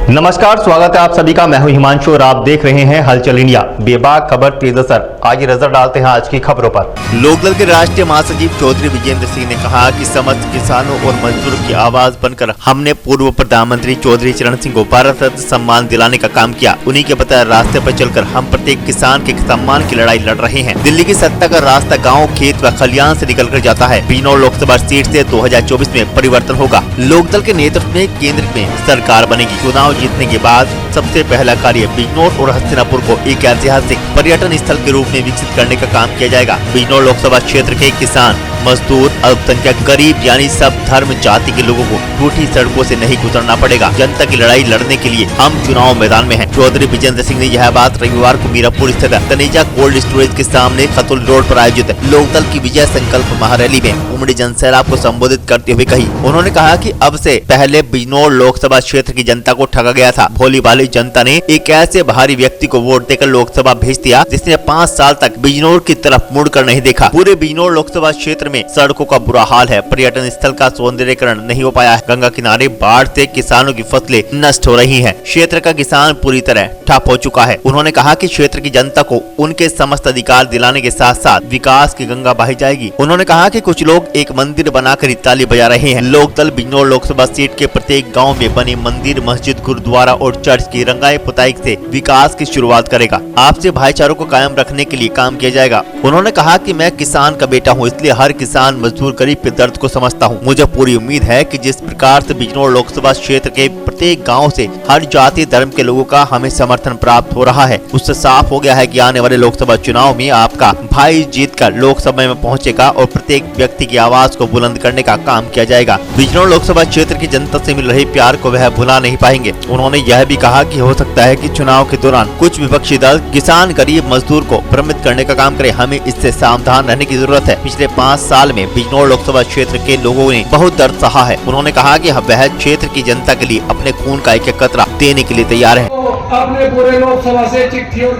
नमस्कार, स्वागत है आप सभी का। मैं हूं हिमांशु और आप देख रहे हैं हलचल इंडिया। बेबाक खबर तेज असर। आइए नजर डालते हैं आज की खबरों पर। लोकदल के राष्ट्रीय महासचिव चौधरी विजेंद्र सिंह ने कहा कि समस्त किसानों और मजदूरों की आवाज बनकर हमने पूर्व प्रधानमंत्री चौधरी चरण सिंह को भारत रत्न सम्मान दिलाने का काम किया। उन्हीं के बताए रास्ते पर चलकर हम प्रत्येक किसान के सम्मान की लड़ाई लड़ रहे हैं। दिल्ली की सत्ता का रास्ता गाँव, खेत व खलियान से निकल कर जाता है। बिजनौर लोकसभा सीट से 2024 में परिवर्तन होगा। लोकदल के नेतृत्व में केंद्र में सरकार बनेगी। चुनाव जीतने के बाद सबसे पहला कार्य बिजनौर और हस्तिनापुर को एक ऐतिहासिक पर्यटन स्थल के रूप में विकसित करने का काम किया जाएगा। बिजनौर लोकसभा क्षेत्र के किसान, मजदूर, अल्पसंख्यक, गरीब यानी सब धर्म जाति के लोगों को टूटी सड़कों से नहीं गुजरना पड़ेगा। जनता की लड़ाई लड़ने के लिए हम चुनाव मैदान में हैं। चौधरी विजेंद्र सिंह ने यह बात रविवार को मीरापुर स्थित तनेजा कोल्ड स्टोरेज के सामने खतुल रोड पर आयोजित लोकदल की विजय संकल्प महारैली में उमड़ी जनसैलाब को संबोधित करते हुए कही। उन्होंने कहा कि अब से पहले बिजनौर लोकसभा क्षेत्र की जनता को ठगा गया था। भोली भाली जनता ने एक ऐसे भारी व्यक्ति को वोट देकर लोकसभा भेज दिया जिसने 5 साल तक बिजनौर की तरफ मुड़कर नहीं देखा। पूरे बिजनौर लोकसभा क्षेत्र में सड़कों का बुरा हाल है। पर्यटन स्थल का सौंदर्यीकरण नहीं हो पाया है। गंगा किनारे बाढ़ से किसानों की फसलें नष्ट हो रही हैं। क्षेत्र का किसान पूरी तरह ठप हो चुका है। उन्होंने कहा कि क्षेत्र की जनता को उनके समस्त अधिकार दिलाने के साथ साथ विकास की गंगा बहाई जाएगी। उन्होंने कहा कि कुछ लोग एक मंदिर बनाकर ताली बजा रहे हैं। लोकदल बिजनौर लोकसभा सीट के प्रत्येक गाँव में बने मंदिर, मस्जिद, गुरुद्वारा और चर्च की रंगाई पुताई से विकास की शुरुआत करेगा। आपसी भाईचारों को कायम रखने के लिए काम किया जाएगा। उन्होंने कहा कि मैं किसान का बेटा हूँ, इसलिए हर किसान, मजदूर, गरीब के दर्द को समझता हूँ। मुझे पूरी उम्मीद है कि जिस प्रकार से बिजनौर लोकसभा क्षेत्र के प्रत्येक गांव से हर जाति धर्म के लोगों का हमें समर्थन प्राप्त हो रहा है, उससे साफ हो गया है कि आने वाले लोकसभा चुनाव में आपका भाई जीतकर लोकसभा में पहुंचेगा और प्रत्येक व्यक्ति की आवाज को बुलंद करने का काम किया जाएगा। बिजनौर लोकसभा क्षेत्र की जनता से मिल रहे प्यार को वह भुला नहीं पाएंगे। उन्होंने यह भी कहा कि हो सकता है कि चुनाव के दौरान कुछ विपक्षी दल किसान, गरीब, मजदूर को भ्रमित करने का काम करे। हमें इससे सावधान रहने की जरूरत है। पिछले 5 साल में बिजनौर लोकसभा क्षेत्र के लोगों ने बहुत दर्द सहा है। उन्होंने कहा कि वह क्षेत्र की जनता के लिए अपने खून का एक कतरा देने के लिए तैयार है। अपने पूरे लोकसभा से चिट्ठी और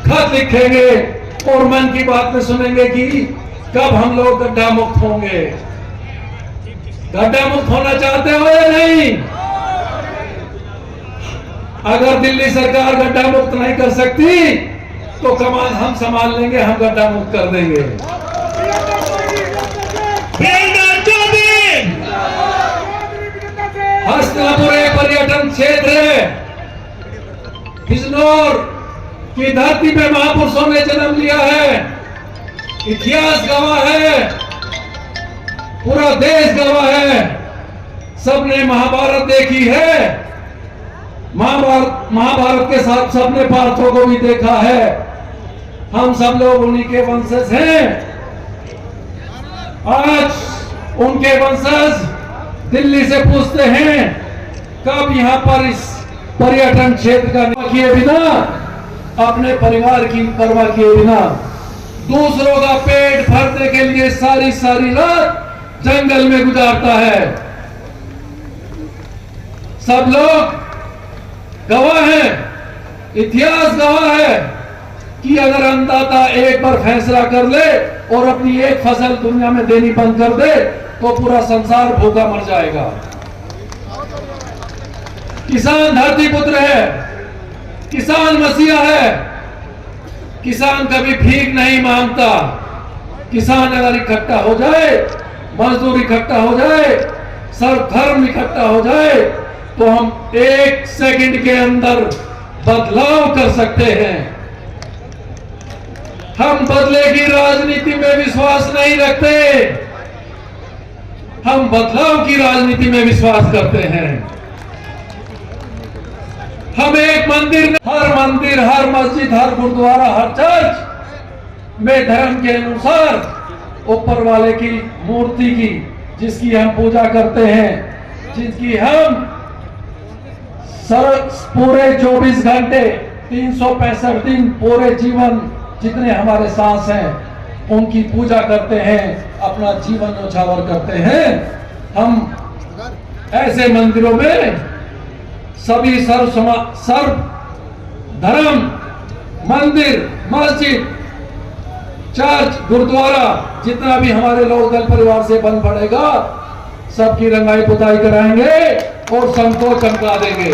खत लिखेंगे और मन की बात में सुनेंगे कि कब हम लोग गड्ढा मुक्त होंगे। गड्ढा मुक्त होना चाहते हो या नहीं? अगर दिल्ली सरकार गड्ढा मुक्त नहीं कर सकती तो कमान हम संभाल लेंगे, हम गड्ढा मुक्त कर देंगे। हस्तिनापुर एक पर्यटन क्षेत्र है। बिजनौर की धरती पे महापुरुषों ने जन्म लिया है। इतिहास गवाह है, पूरा देश गवाह है। सबने महाभारत देखी है। महाभारत के साथ सबने पार्थों को भी देखा है। हम सब लोग उन्हीं के वंशज हैं। आज उनके वंशज दिल्ली से पूछते हैं कब यहाँ पर इस पर्यटन क्षेत्र का किए बिना, अपने परिवार की परवाह किए बिना, दूसरों का पेट भरने के लिए सारी रात जंगल में गुजारता है। सब लोग गवाह है, इतिहास गवाह है कि अगर अन्नदाता एक बार फैसला कर ले और अपनी एक फसल दुनिया में देनी बंद कर दे तो पूरा संसार भूखा मर जाएगा। किसान धरती पुत्र है, किसान मसीहा है। किसान कभी भीख नहीं मांगता। किसान अगर इकट्ठा हो जाए, मजदूर इकट्ठा हो जाए, सब धर्म इकट्ठा हो जाए तो हम 1 सेकंड के अंदर बदलाव कर सकते हैं। हम बदले की राजनीति में विश्वास नहीं रखते, हम बदलाव की राजनीति में विश्वास करते हैं। हम एक मंदिर, हर मस्जिद, हर गुरुद्वारा, हर चर्च में धर्म के अनुसार ऊपर वाले की मूर्ति की, जिसकी हम पूजा करते हैं, जिसकी हम पूरे 24 घंटे 365 दिन पूरे जीवन जितने हमारे सांस हैं उनकी पूजा करते हैं, अपना जीवन न्यौछावर करते हैं। हम ऐसे मंदिरों में सभी सर्व धर्म, मंदिर, मस्जिद, चर्च, गुरुद्वारा जितना भी हमारे लोकदल परिवार से बन पड़ेगा सबकी रंगाई पुताई कराएंगे और संतोष चमका देंगे।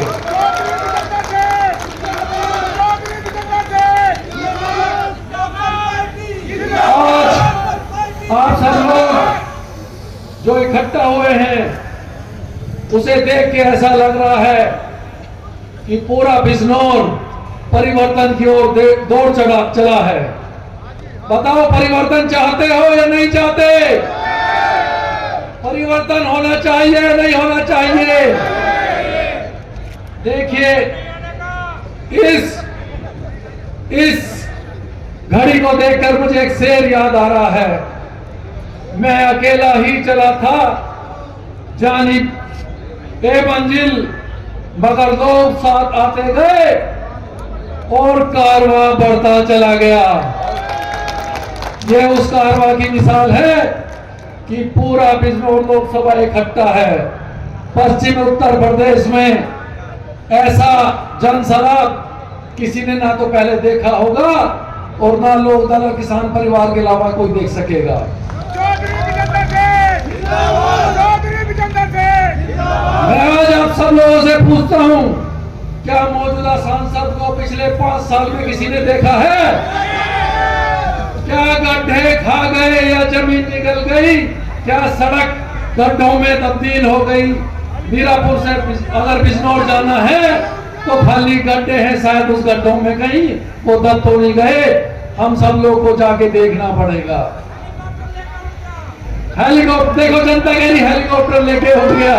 जो इकट्ठा हुए हैं उसे देख के ऐसा लग रहा है कि पूरा बिजनौर परिवर्तन की ओर दौड़ चला है। बताओ, परिवर्तन चाहते हो या नहीं चाहते? परिवर्तन होना चाहिए या नहीं होना चाहिए? देखिए, इस घड़ी को देखकर मुझे एक शेर याद आ रहा है। मैं अकेला ही चला था जानिब ए मंजिल, मगर लोग साथ आते गए और कारवां बढ़ता चला गया। यह उस कारवां की मिसाल है कि पूरा बिजनौर लोकसभा इकट्ठा है। पश्चिम उत्तर प्रदेश में ऐसा जनसैलाब किसी ने ना तो पहले देखा होगा और ना लोकदल और किसान परिवार के अलावा कोई देख सकेगा। मैं आज आप सब लोगों से पूछता हूं, क्या मौजूदा सांसद को पिछले 5 साल में किसी ने देखा है? क्या गड्ढे खा गए या जमीन निकल गई? क्या सड़क गड्ढों में तब्दील हो गई? मीरापुर से अगर बिजनौर जाना है तो खाली गड्ढे हैं, शायद उस गड्ढों में कहीं वो दब तो नहीं गए। हम सब लोग को जाके देखना पड़ेगा। हेलीकॉप्टर देखो, जनता कह रही हेलीकॉप्टर लेके उठ गया।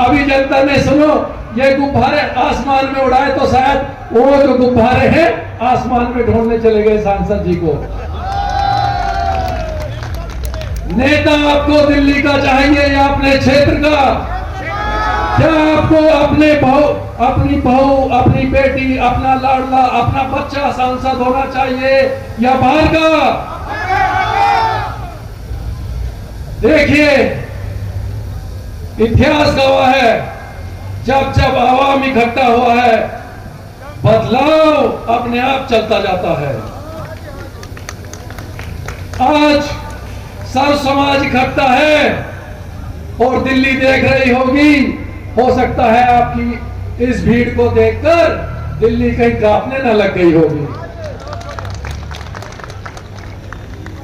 अभी जनता ने सुनो, ये गुब्बारे आसमान में उड़ाए तो शायद वो जो गुब्बारे हैं आसमान में ढूंढने चले गए सांसद जी को। नेता आपको दिल्ली का चाहिए या अपने क्षेत्र का? क्या आपको अपनी बहू, अपनी बेटी, अपना लाडला, अपना बच्चा सांसद होना चाहिए या बाहर का? देखिए, इतिहास गवाह है, जब जब आवाम इकट्ठा हुआ है बदलाव अपने आप चलता जाता है। आज सर्व समाज इकट्ठा है और दिल्ली देख रही होगी। हो सकता है आपकी इस भीड़ को देखकर दिल्ली कहीं कांपने न लग गई होगी।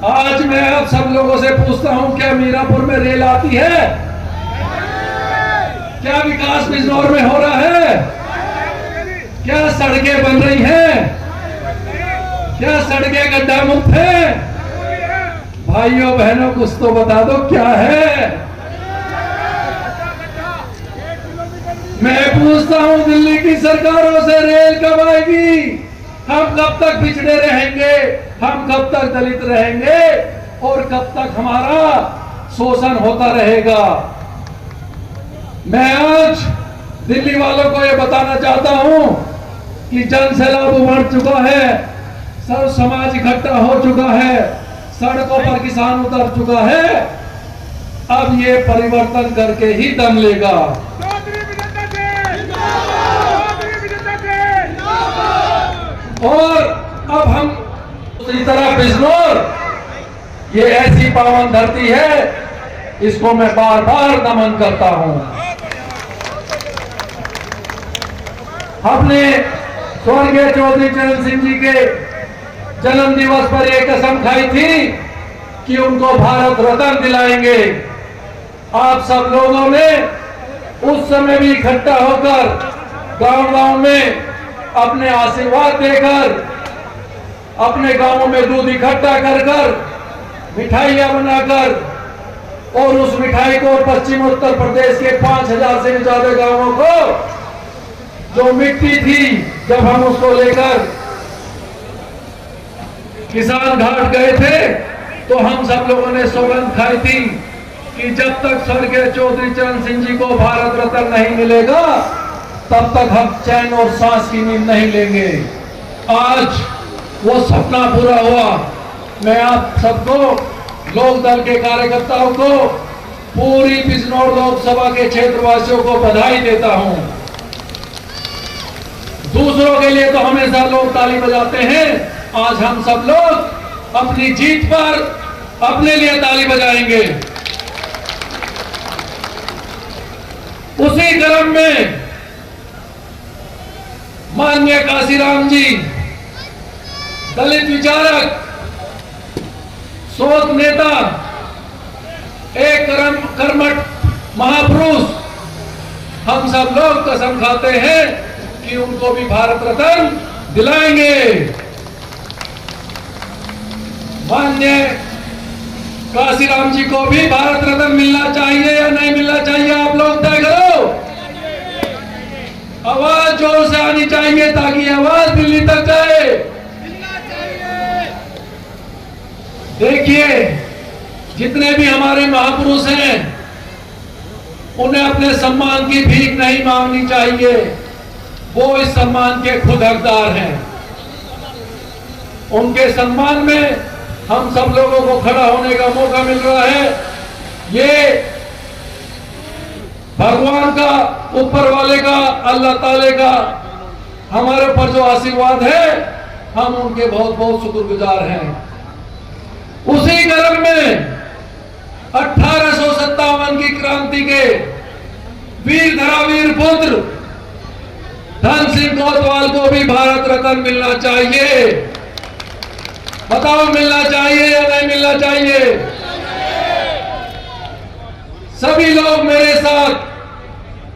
आज मैं आप सब लोगों से पूछता हूं, क्या मीरापुर में रेल आती है? क्या विकास बिजनौर में हो रहा है? क्या सड़कें बन रही हैं? क्या सड़कें गड्ढा मुक्त हैं? भाइयों बहनों, कुछ तो बता दो, क्या है? मैं पूछता हूं, दिल्ली की सरकारों से रेल कब आएगी? हम कब तक पिछड़े रहेंगे? हम कब तक दलित रहेंगे? और कब तक हमारा शोषण होता रहेगा? मैं आज दिल्ली वालों को यह बताना चाहता हूं कि जन सैलाब उमड़ चुका है, सर्व समाज इकट्ठा हो चुका है, सड़कों पर किसान उतर चुका है। अब ये परिवर्तन करके ही दम लेगा। और अब हम दूसरी तरफ बिजनौर, ये ऐसी पावन धरती है, इसको मैं बार बार नमन करता हूं। हमने स्वर्गीय चौधरी चरण सिंह जी के जन्म दिवस पर यह कसम खाई थी कि उनको भारत रत्न दिलाएंगे। आप सब लोगों ने उस समय भी इकट्ठा होकर गांव-गांव में अपने आशीर्वाद देकर, अपने गांवों में दूध इकट्ठा कर मिठाइयां बनाकर, और उस मिठाई को पश्चिम उत्तर प्रदेश के 5000 से भी ज्यादा गांवों को जो मिट्टी थी, जब हम उसको लेकर किसान घाट गए थे तो हम सब लोगों ने सौगंध खाई थी कि जब तक स्वर्गीय चौधरी चरण सिंह जी को भारत रत्न नहीं मिलेगा तब तक हम चैन और सांस की नींद नहीं लेंगे। आज वो सपना पूरा हुआ। मैं आप सबको, लोक दल के कार्यकर्ताओं को, पूरी बिजनौर लोकसभा के क्षेत्रवासियों को बधाई देता हूं। दूसरों के लिए तो हमेशा लोग ताली बजाते हैं, आज हम सब लोग अपनी जीत पर अपने लिए ताली बजाएंगे। उसी क्रम में माननीय काशीराम जी, दलित विचारक, शोध नेता, एक कर्मठ महापुरुष, हम सब लोग कसम खाते हैं कि उनको भी भारत रत्न दिलाएंगे। माननीय काशीराम जी को भी भारत रत्न मिलना चाहिए या नहीं मिलना चाहिए, आप लोग तय करो। आवाज जोर से आनी चाहिए ताकि आवाज दिल्ली तक जाए। देखिए, जितने भी हमारे महापुरुष हैं, उन्हें अपने सम्मान की भीख नहीं मांगनी चाहिए, वो इस सम्मान के खुद हकदार हैं। उनके सम्मान में हम सब लोगों को खड़ा होने का मौका मिल रहा है। ये भगवान का, ऊपर वाले का, अल्लाह ताले का हमारे ऊपर जो आशीर्वाद है, हम उनके बहुत बहुत शुक्रगुजार हैं। उसी क्रम में 1857 की क्रांति के वीर धरावीर पुत्र धन सिंह कोतवाल को भी भारत रत्न मिलना चाहिए। बताओ, मिलना चाहिए या नहीं मिलना चाहिए? सभी लोग मेरे साथ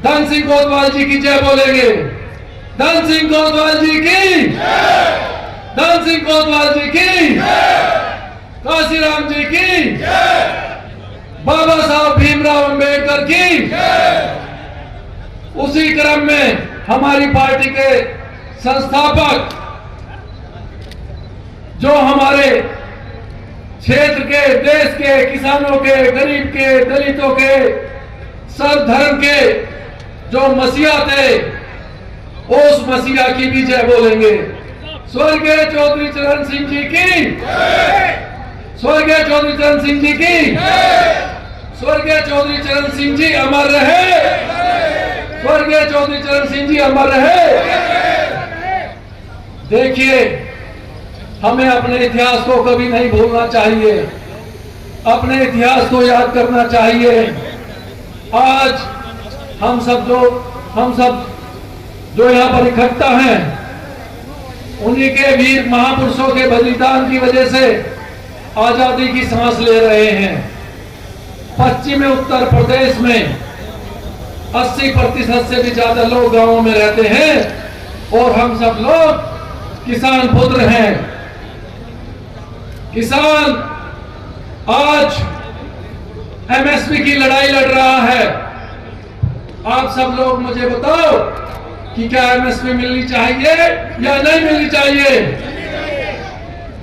धन सिंह कोतवाल जी की जय बोलेंगे। धन सिंह कोतवाल जी की, धन सिंह कोतवाल जी की, काशीराम जी की, बाबा साहब भीमराव अंबेडकर की। उसी क्रम में हमारी पार्टी के संस्थापक, जो हमारे क्षेत्र के, देश के, किसानों के, गरीब के, दलितों के, सब धर्म के जो मसीहा थे, उस मसीहा की भी जय बोलेंगे। स्वर्गीय चौधरी चरण सिंह जी की, स्वर्गीय चौधरी चरण सिंह जी की, स्वर्गीय चौधरी चरण सिंह जी अमर रहे, स्वर्गीय चौधरी चरण सिंह जी अमर रहे। देखिए, हमें अपने इतिहास को कभी नहीं भूलना चाहिए, अपने इतिहास को याद करना चाहिए। आज हम सब जो यहाँ पर इकट्ठा हैं, उन्हीं के वीर महापुरुषों के बलिदान की वजह से आजादी की सांस ले रहे हैं। पश्चिमी उत्तर प्रदेश में 80% से भी ज्यादा लोग गांवों में रहते हैं और हम सब लोग किसान पुत्र हैं। किसान आज एमएसपी की लड़ाई लड़ रहा है। आप सब लोग मुझे बताओ कि क्या एमएसपी मिलनी चाहिए या नहीं मिलनी चाहिए?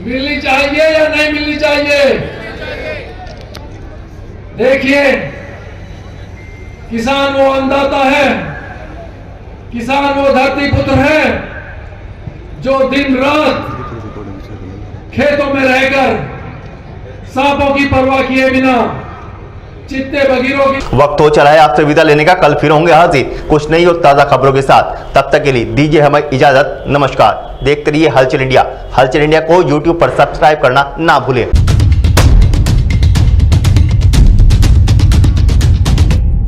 मिलनी चाहिए या नहीं मिलनी चाहिए? देखिए, किसान वो अन्नदाता है, किसान वो धरती पुत्र है जो दिन रात खेतों में रहकर सांपों की परवाह किए बिना चित्ते बगीरों की। वक्त हो चला है आपसे विदा लेने का। कल फिर होंगे हाजिर कुछ नई और ताजा खबरों के साथ। तब तक के लिए दीजिए हमें इजाजत। नमस्कार। देखते रहिए हलचल इंडिया। हलचल इंडिया को यूट्यूब पर सब्सक्राइब करना ना भूलें।